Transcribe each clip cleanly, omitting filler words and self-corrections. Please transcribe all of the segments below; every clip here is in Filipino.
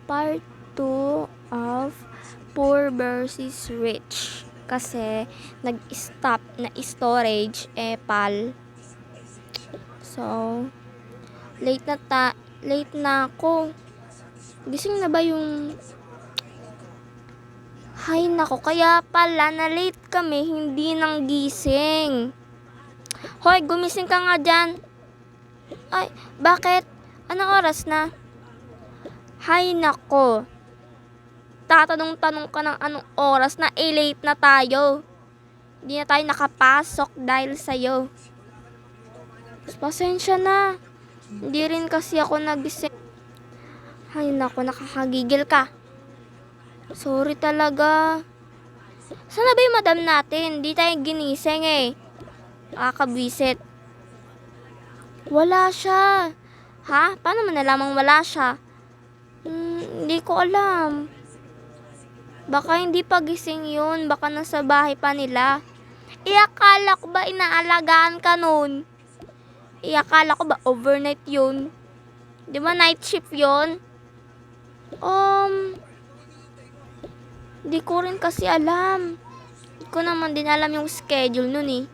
part 2 of Poor versus Rich. Kasi nag-stop na storage pal. So, late na ako. Gising na ba yung... Hay nako, kaya pala na late kami, hindi nang gising. Hoy, gumising ka nga dyan. Ay, bakit? Anong oras na? Hay nako. Tatanong-tanong ka ng anong oras na, late na tayo. Hindi na tayo nakapasok dahil sa'yo. Pasensya na. Hindi rin kasi ako nagising. Hay nako, nakakagigil ka. Sorry talaga. Sana ba yung madam natin? Di tayo ginising Nakakabwisit. Wala siya. Ha? Paano mo nalamang wala siya? Hindi ko alam. Baka hindi pa gising yun. Baka nasa bahay pa nila. Akala ko ba inaalagaan ka nun? Akala ko ba overnight yun? Di ba night shift yun? Di ko rin kasi alam. Di ko naman din alam yung schedule nun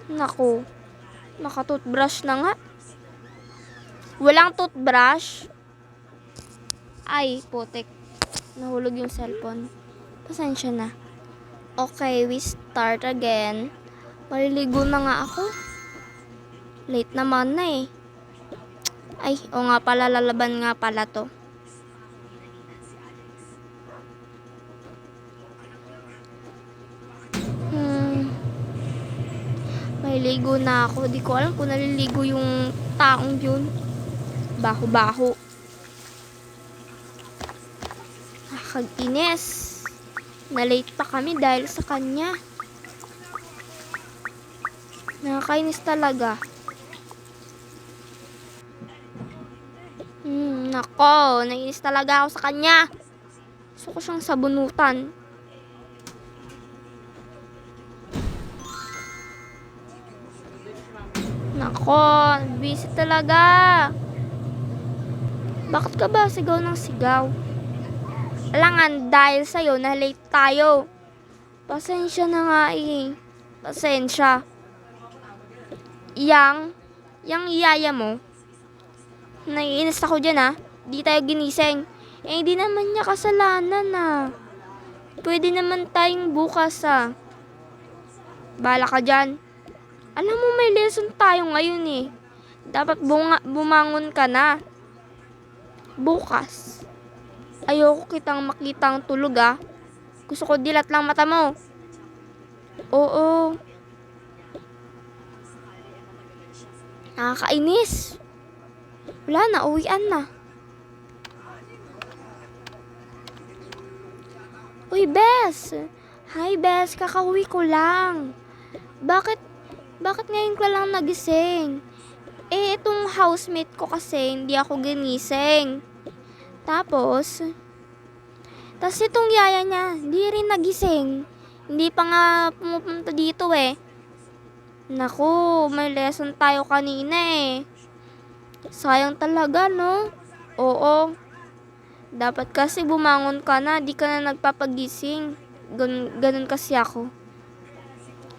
Naku. Naka-toothbrush na nga. Walang toothbrush? Ay, putik. Nahulog yung cellphone. Pasensya na. Okay, we start again. Maliligo na nga ako. Late naman na Ay, o nga pala, lalaban nga pala to. Maliligo na ako. Di ko alam kung naliligo yung taong yun. Baho-baho. Nakakainis. Na-late pa kami dahil sa kanya. Nakakainis talaga. Nako, nainis talaga ako sa kanya. Gusto ko siyang sabunutan. Nako, busy talaga. Bakit ka ba sigaw ng sigaw? Alangan, dahil sa'yo na late tayo. Pasensya na nga Pasensya. Yang iyaya mo. Naiinis ako dyan Di tayo ginising. Hindi naman niya kasalanan Pwede naman tayong bukas Bala ka dyan. Alam mo may lesson tayo ngayon Dapat bumangon ka na. Bukas. Ayoko kitang makitang tulog Gusto ko dilat lang mata mo. Oo. Nakakainis. Wala na, uwian na. Uy, Bes. Hi, Bes. Kakauwi ko lang. Bakit ngayon ko lang nagising? Itong housemate ko kasi hindi ako ginising. Tapos itong yaya niya, hindi rin nagising. Hindi pa nga pumupunta dito Naku, may lesson tayo kanina Sayang talaga, no? Oo. Dapat kasi bumangon ka na, di ka na nagpapagising. Ganun kasi ako.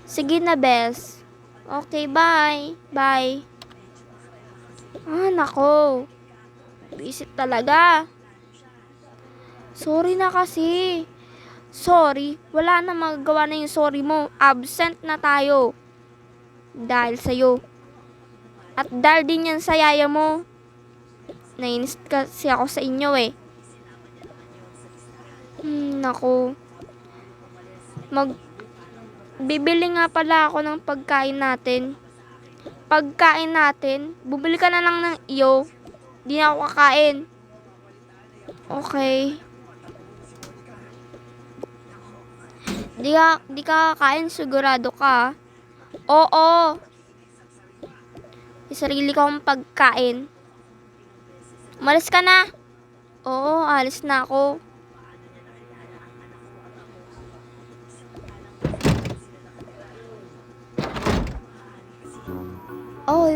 Sige na, Bes. Okay, bye. Bye. Nako. Visit talaga. Sorry na kasi. Sorry. Wala na magagawa na yung sorry mo. Absent na tayo. Dahil sa'yo. At dahil din yan sa yaya mo. Nainis kasi ako sa inyo Nako. Bibili nga pala ako ng pagkain natin. Bumili ka na lang ng iyo. Di na ako kakain. Okay. Di ka kakain, sigurado ka Oo. May sarili kong pagkain. Umalis ka na. Oo, alis na ako.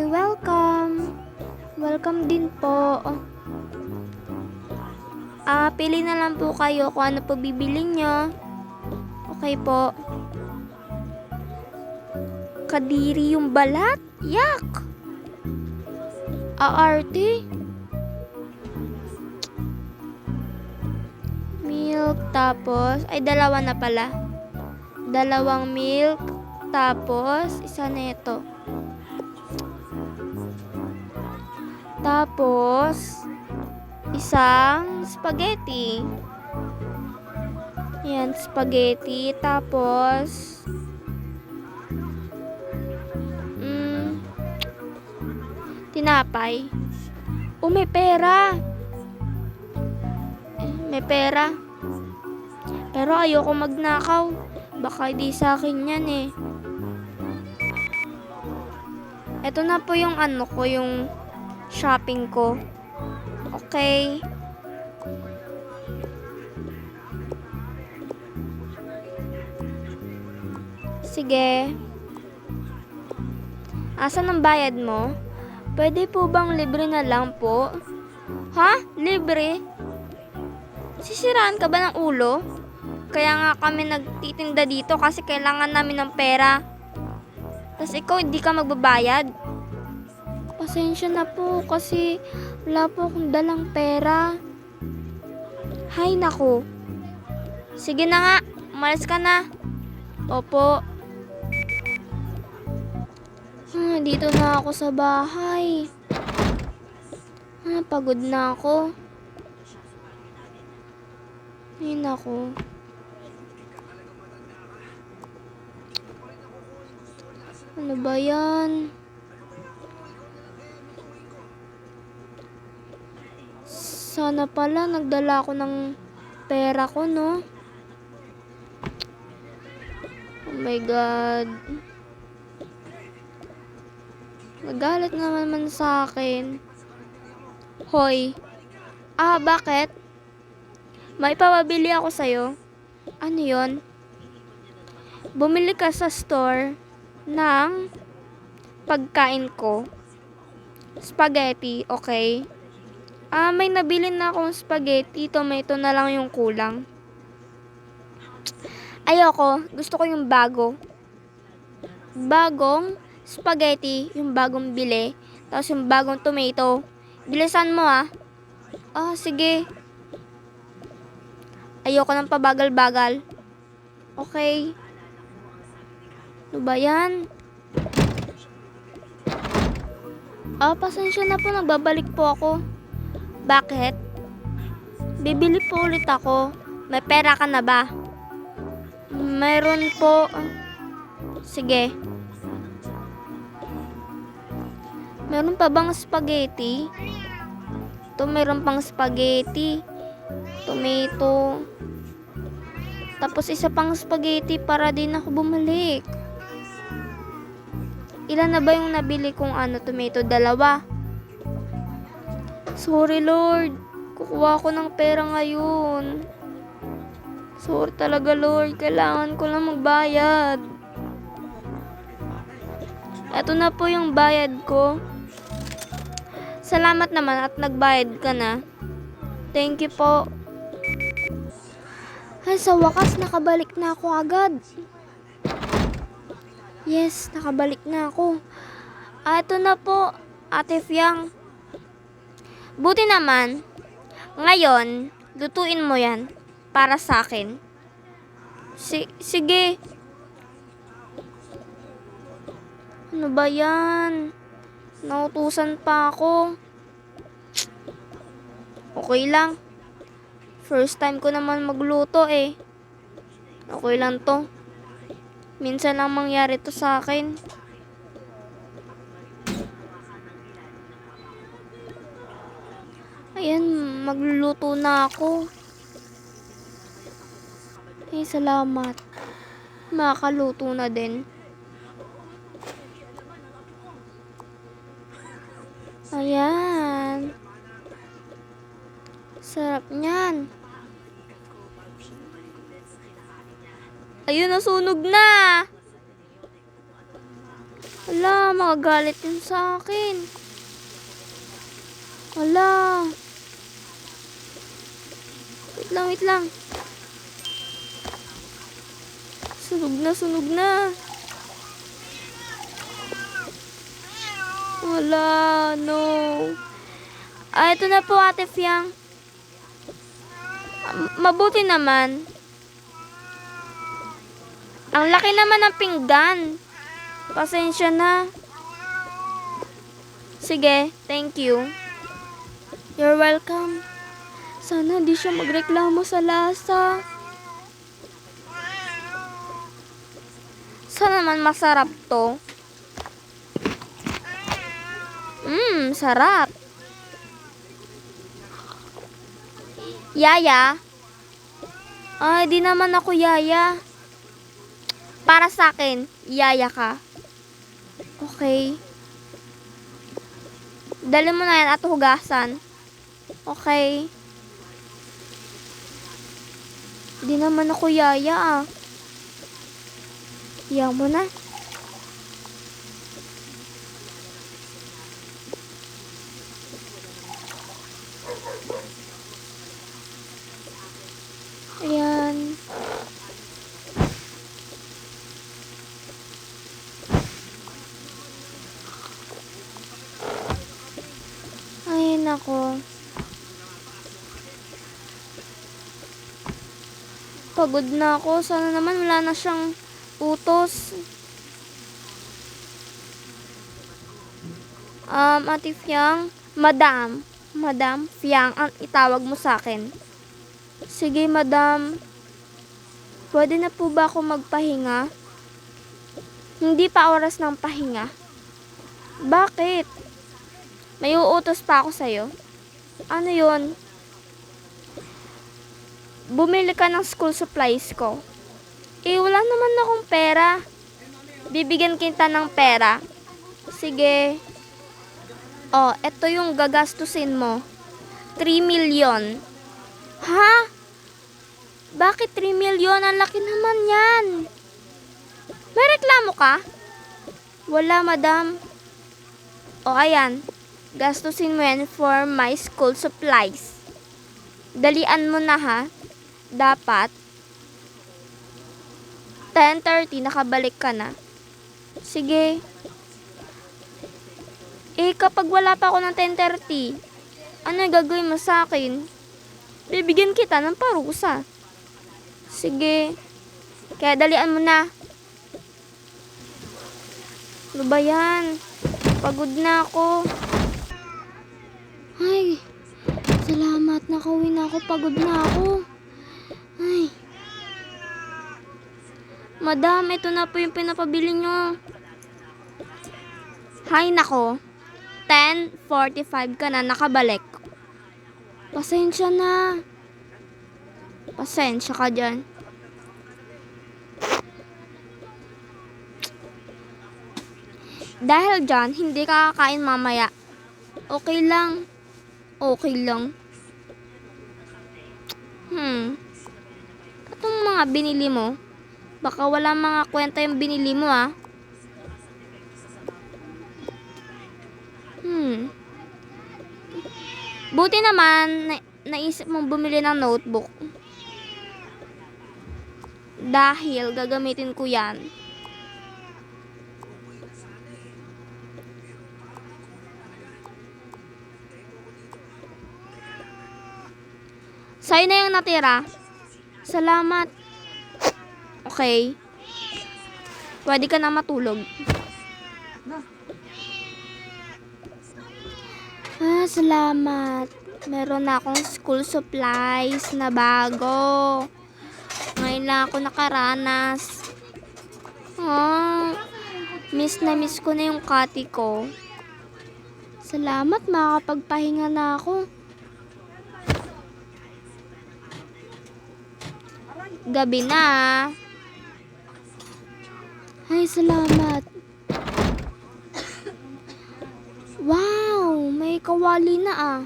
Welcome. Welcome din po. Pili na lang po kayo kung ano po bibili nyo. Okay po. Kadiri yung balat? Yak! Aarte? Milk, tapos, ay dalawa na pala. Dalawang milk, tapos, isa na ito. Tapos, isang spaghetti. Yan, spaghetti. Tapos, tinapay. Oh, may pera. May pera. Pero ayoko magnakaw. Baka di sa akin yan eh. Ito na po yung ano ko, yung shopping ko. Okay. Sige. Asan ang bayad mo? Pwede po bang libre na lang po? Ha? Libre? Sisiraan ka ba ng ulo? Kaya nga kami nagtitinda dito kasi kailangan namin ng pera. Tapos ikaw hindi ka magbabayad. Pasensya na po kasi wala po akong dalang pera. Hay nako. Sige na nga, umalis ka na. Opo. Dito na ako sa bahay. Pagod na ako. Ay nako. Ano ba yan? Sana pala nagdala ako ng pera ko, no? Oh my God. Nagalit naman sa akin. Hoy. Bakit? May pabili ako sa'yo. Ano yon? Bumili ka sa store ng pagkain ko. Spaghetti, okay? May nabili na akong spaghetti. Tomato na lang yung kulang. Ayoko. Gusto ko yung bago. Bagong spaghetti, yung bagong bili. Tapos yung bagong tomato. Bilisan mo sige. Ayoko ng pabagal-bagal. Okay. Ano ba yan? Pasensya na po. Nagbabalik po ako. Bakit? Bibili po ulit ako. May pera ka na ba? Meron po. Sige. Meron pa bang spaghetti? Ito, meron pang spaghetti. Tomato. Tapos isa pang spaghetti para din ako bumalik. Ilan na ba yung nabili kong tomato? 2. Sorry Lord. Kukuha ko ng pera ngayon. Sorry talaga Lord. Kailangan ko lang magbayad. Ito na po yung bayad ko. Salamat naman at nagbayad ka na. Thank you po. Ay, sa wakas nakabalik na ako agad. Yes, nakabalik na ako. Ito na po, Ate Fiang. Buti naman, ngayon, lutuin mo yan para sa akin. Sige. Ano ba yan? Nautusan pa ako. Okay lang. First time ko naman magluto eh. Okay lang to. Minsan lang mangyari to sa akin. Ayan, magluluto na ako. Salamat. Makakaluto na din. Ayan. Sarap niyan. Ayun, nasunog na. Ala, magagalit yun sa akin. Ala. Wait lang. Sunog na. Wala, no. Ito na po, Ate Fiang. Mabuti naman. Ang laki naman ng pinggan. Pasensya na. Sige, thank you. You're welcome. Sana di siya magreklamo sa lasa. Sana naman masarap to. Sarap. Yaya? Ay, di naman ako yaya. Para sa akin, yaya ka. Okay. Dali mo na yan at hugasan. Okay. Di naman ako yaya ah. Iyaw mo na. Ayan. Ay, nako. Pagod na ako. Sana naman wala na siyang utos. Ate Fiang, Madam Fiang, ang itawag mo sa akin. Sige, Madam. Pwede na po ba ako magpahinga? Hindi pa oras ng pahinga. Bakit? May uutos pa ako sa'yo. Ano yun? Bumili ka ng school supplies ko. Wala naman akong pera. Bibigyan kita ng pera. Sige. Eto yung gagastusin mo. 3 million. Ha? Bakit 3 million? Ang laki naman yan. May reklamo ka? Wala, Madam. Ayan. Gastusin mo yan for my school supplies. Dalian mo na ha. Dapat 10:30 nakabalik ka na. Sige. Kapag wala pa ako ng 10:30, ano gagawin mo sa akin? Bibigyan kita ng parusa. Sige. Kaya dalian mo na. Ano ba yan? Pagod na ako. Ay, salamat. Nakauwi na ako. Pagod na ako. Ay. Madam, ito na po yung pinapabili nyo. Hay nako. 10:45 ka na nakabalik. Pasensya na. Pasensya ka dyan. Dahil dyan, hindi ka kakain mamaya. Okay lang. Okay lang. Itong mga binili mo, baka wala mga kwenta yung binili mo ah. Buti naman, naisip mong bumili ng notebook. Dahil gagamitin ko yan. Sa'yo na yung natira. Salamat. Okay. Pwede ka na matulog. Salamat. Meron na akong school supplies na bago. Ngayon lang ako nakaranas. Miss na miss ko na yung kati ko. Salamat, makakapagpahinga na ako. Gabi na. Ay, salamat. Wow, may kawali na ah.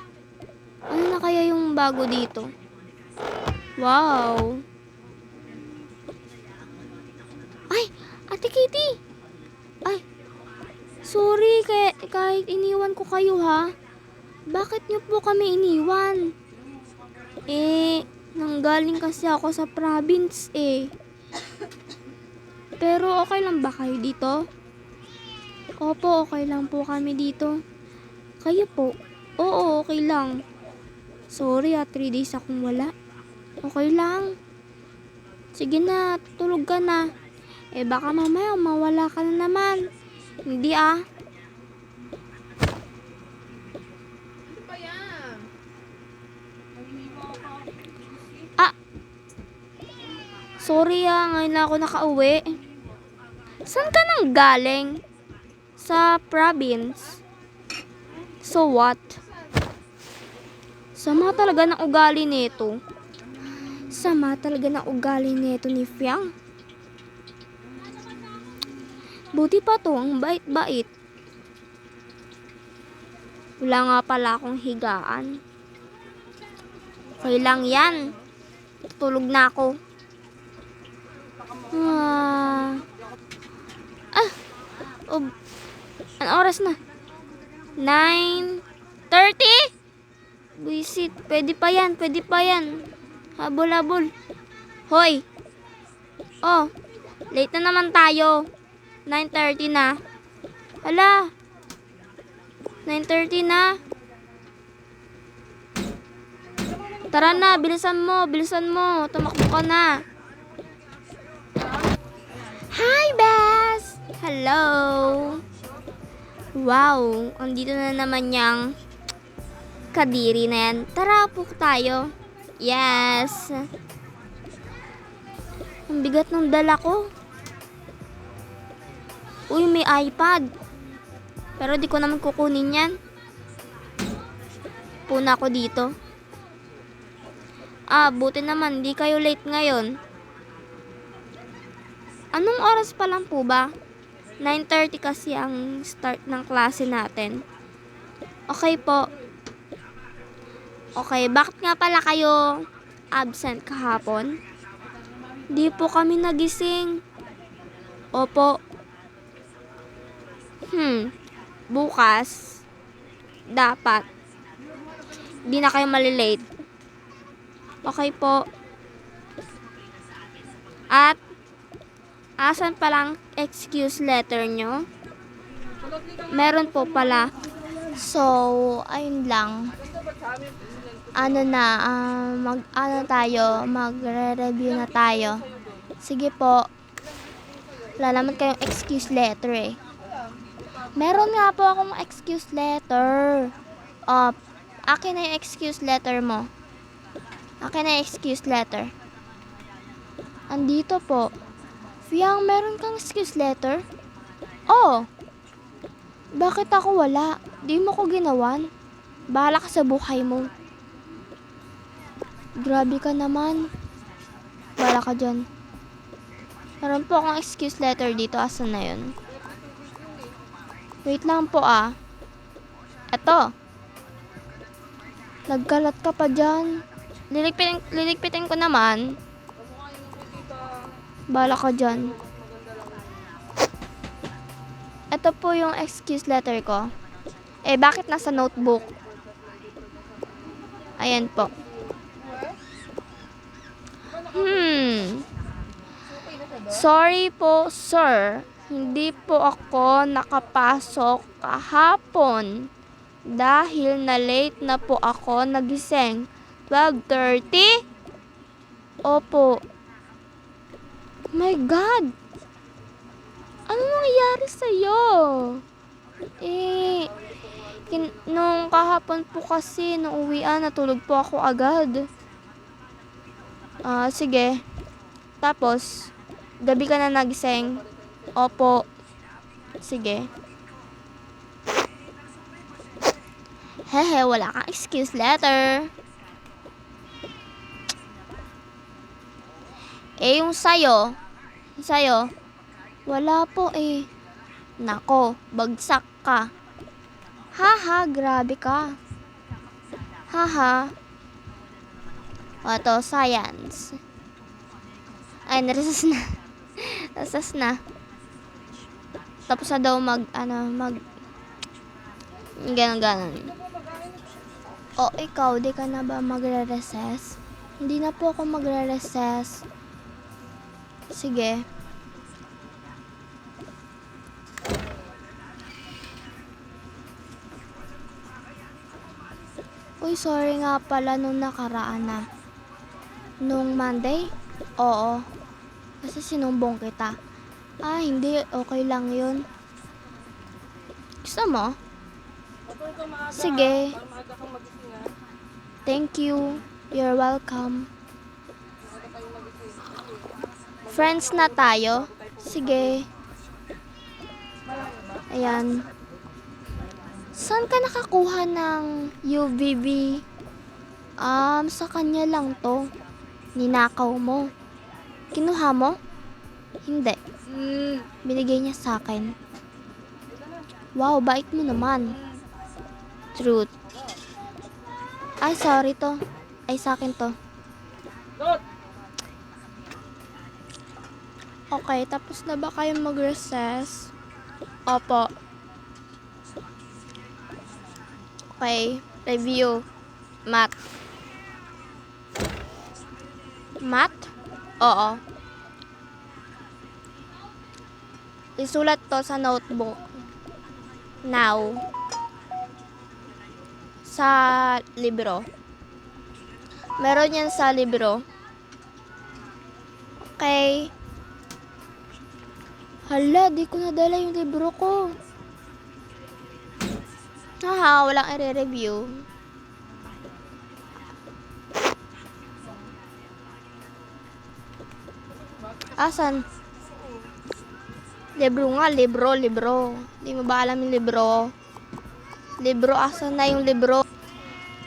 Ano na kaya yung bago dito? Wow. Ay, Ate Kitty. Ay, sorry kahit iniwan ko kayo ha. Bakit niyo po kami iniwan? galing kasi ako sa province eh. Pero okay lang ba kayo dito? Opo, okay lang po kami dito. Kayo po? Oo, okay lang. Sorry 3 days akong wala. Okay lang. Sige na, tulog ka na. Baka mamaya mawala ka na naman. Hindi ah. Sorry ngayon na ako nakauwi. Saan ka nang galing? Sa province. So what? Sama talaga ng ugali nito. Sama talaga ng ugali nito ni Fiang. Buti pa to, ang bait-bait. Wala nga pala akong higaan. Okay lang yan. Tutulog na ako. Anong oras na? 9:30? Buisit, pwede pa yan. Habol. Hoy! Oh, late na naman tayo. 9:30 na. Hala! 9:30 na. Tara na, bilisan mo. Tumakbo ka na. Hi, Bes! Hello! Wow, andito na naman yung kadiri na yan. Tara, po tayo. Yes! Ang bigat ng dala ko. Uy, may iPad. Pero di ko naman kukunin yan. Puna ko dito. Buti naman, di kayo late ngayon. Anong oras pa lang po ba? 9:30 kasi ang start ng klase natin. Okay po. Okay, bakit nga pala kayo absent kahapon? Di po kami nagising. Opo. Bukas, dapat, di na kayo malilate. Okay po. At, asan palang excuse letter nyo? Meron po pala. So, ayun lang. Magre-review na tayo. Sige po. Wala naman kayong excuse letter eh. Meron nga po akong excuse letter. Akin na yung excuse letter mo. Akin na yung excuse letter. Andito po. Fiang, meron kang excuse letter? Oh. Bakit ako wala? Di mo ko ginawan. Bahala ka sa buhay mo. Grabe ka naman. Bahala ka dyan. Meron po akong excuse letter dito. Asan na yun? Wait lang po Eto. Nagkalat ka pa dyan. Liligpitin ko naman. Bahala ka dyan. Ito po yung excuse letter ko. Bakit nasa notebook? Ayan po. Sorry po, sir. Hindi po ako nakapasok kahapon. Dahil na late na po ako nagising. 12:30? Opo. My God! Ano nangyari sa'yo? Nung kahapon po kasi, nung uwian, natulog po ako agad. Sige. Tapos, gabi ka na nagising? Opo. Sige. Hehe, wala kang excuse letter. Yung sa'yo, wala po Nako, bagsak ka. Haha, grabe ka. Haha. Ito, science. Ay, naresas na. Naresas na. Tapos na daw ganon. Ikaw, di ka na ba magre-recess? Hindi na po ako magre-recess. Sige. Uy, sorry nga pala nung nakaraan na. Nung Monday? Oo. Kasi sinumbong kita. Hindi. Okay lang yun. Gusto mo? Sige. Thank you. You're welcome. Friends na tayo? Sige. Ayan. Saan ka nakakuha ng UVB? Sa kanya lang to. Ninakaw mo. Kinuha mo? Hindi. Binigay niya sa akin. Wow, bait mo naman. Truth. Sorry to. Sa akin to. Okay, tapos na ba kayo mag-recess? Opo. Okay, review. Math. Math? Oo. Isulat to sa notebook. Now. Sa libro. Meron yan sa libro. Okay. Hala, di ko nadala yung libro ko. Walang i-review. Asan? Libro nga, libro. Di mo ba alam yung libro? Libro, asan na yung libro?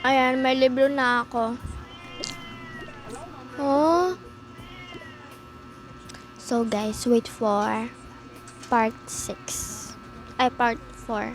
Ayan, may libro na ako. Oh. So guys, wait for part 6. Part 4.